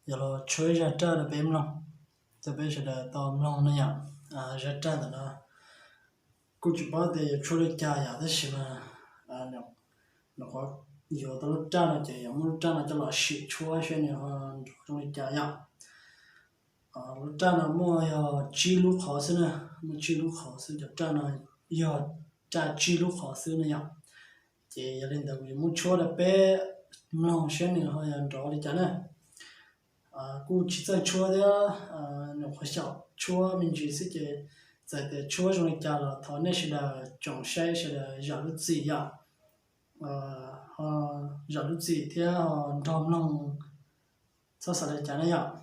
giờ là chơi ra tra là bém lòng giờ bây giờ là tòm lòng nữa nhở ra tra là cũng chỉ bảo để chơi được cha ya đó xí mà nó có nhiều tao lúc tra là chỉ giống lúc tra là cho là shit chua xí này hơn trong được cha ya lúc tra là mua chi lúc khó xí nè mua chi lúc khó xí giờ tra là giờ tra chi lúc khó xí này nhở chỉ giờ lên đầu mua chua là bé lòng xí này hơn rõ đi cha nèกู只在说的那学校说民主世界在的说中家了，他那是的种晒是的热路子呀，热路子的他们弄做啥的家那样。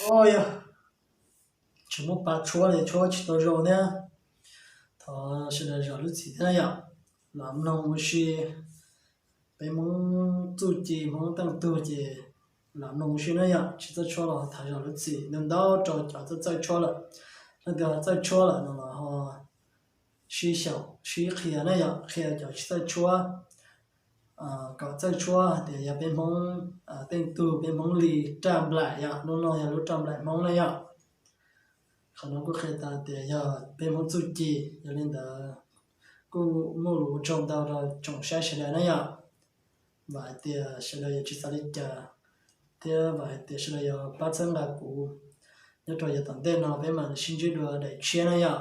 Ôi à, chỉ một bà chúa để chúa chỉ tôi rồi nè, thọ sẽ là rồi lúc gì thế này à, làm nông một xí, bây mong tu chỉ mong tăng tu chỉ, làm nông một xí này à, chỉ tôi chúa là thay rồi lúc gì, nên đó cho tôi再chúa了，那个再chúa了，那么哈，xí小xí kia này à, kia cho chỉ tôi chúa. Có chơi chua thì bên mong tên từ bên mong lì tràm lại ya nó nói lúc tràm lại mong này ya khả năng có khi ta thì giờ bên mong chú chỉ giờ nên là cô mua lúa trồng đào rồi trồng sai sẽ lại này ya và thì sẽ là chỉ sao đi chợ thì và thì sẽ là bắt chân là cũ nhớ rồi giờ tận tên nào bên mà xin chữ được để chia này ya